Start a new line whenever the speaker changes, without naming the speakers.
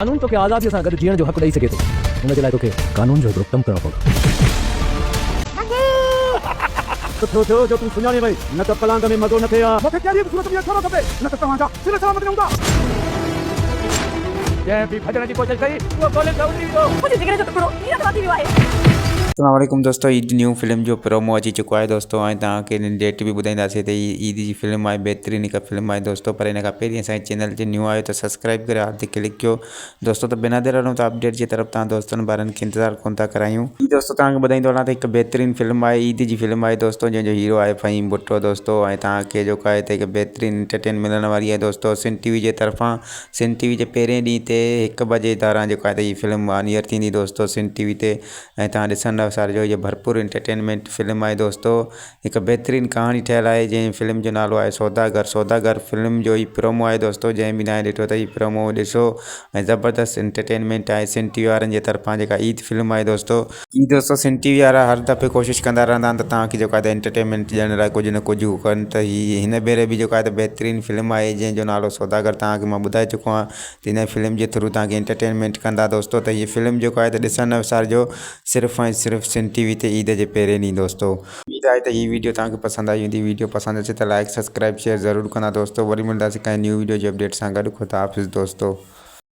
कानून तो क्या आज़ादी सां गॾु जीअण जो हक़ ॾेई सघे थो, हुनजे लाइ तोखे कानून जो हिकिड़ो कमु करणो पवंदो। सुठो थियो जो तूं सुञाणे वई, न त पलांग में मज़ो न थिए हा। मूंखे कहिड़ी बि सूरत में अचिणो खपे, न त तव्हांजा सिर सलामत न हूंदा। जंहिं बि भॼण जी कोशिशि कई उहो कॉलेज में उॾी वियो।
मुझे जिगरे जो टुकड़ो हीअं वधी वियो आहे।
अस्सलाम वालेकुम दोस्तों, ईद न्यू फिल्म जो प्रोमो अची चुको है दोस्तों। ऐं तव्हांखे डेट भी ॿुधाईंदासीं त ईद जी फिल्म आहे, बेहतरीन हिकु फिल्म आहे दोस्तों। पर इन खां पहिरीं असांजे चैनल ते न्यू आयो त सब्सक्राइब करे हाथ ते क्लिक कयो दोस्तों। त बिना देर हलूं त अपडेट जी तरफ़ तव्हां दोस्तनि ॿारनि खे इंतज़ारु कोन था करायूं। दोस्तों तव्हांखे ॿुधाईंदो हलां त हिकु बेहतरीन फिल्म आहे, ईद जी फिल्म आहे दोस्तों, जंहिंजो हीरो आहे फ़हीम भुट्टो दोस्तों। ऐं तव्हांखे जेको आहे त हिकु बेहतरीन एंटरटेन मिलण वारी आहे दोस्तों सिन टीवी जे तरफ़ां। सिन टीवी जे पहिरें ॾींहं ते 1 बजे तारां जेको आहे त हीअ फिल्म ऑन एयर थींदी दोस्तों सिन टीवी ते। ऐं तव्हां ॾिसंदव सार जो इहो भरपूर एंटरटेनमेंट फिल्म आहे दोस्तों। हिकु बेहतरीन कहानी ठहियलु आहे जंहिं फिल्म जो नालो आहे सौदागर। सौदागर फिल्म जो ही प्रोमो आहे दोस्तों। जंहिं बि न आहे ॾिठो त हीअ प्रोमो ॾिसो ऐं ज़बरदस्त एंटरटेनमेंट आहे सिन टीवी वारनि जे तरफ़ां जेका ईद फिल्म आहे दोस्तों। ई दोस्तों सिन टीवी वारा हर दफ़े कोशिशि कंदा रहंदा आहिनि त तव्हांखे जेको आहे त एंटरटेनमेंट ॾियण लाइ कुझु न कुझु कनि। त हिन भेरे बि जेको आहे त बेहतरीन फिल्म आहे जंहिंजो नालो सौदागर तव्हांखे मां ॿुधाए चुको आहियां त हिन फिल्म जे थ्रू तव्हांखे एंटरटेनमेंट कंदा दोस्तों। त हीअ फिल्म जेको आहे त ॾिसण विसार जो सिर्फ़ु ऐं सिर्फ़ु सिन टीवी ते ईद जे पहिरें ॾींहुं दोस्तों। उम्मीद आहे त हीअ वीडियो तव्हांखे पसंदि आई हूंदी। वीडियो पसंदि अचे त लाइक सब्सक्राइब शेयर ज़रूरु कंदा दोस्तों। वरी मिलंदासीं कंहिं न्यू वीडियो जे अपडेट सां गॾु। ख़ुदा हाफ़िज़ दोस्तों।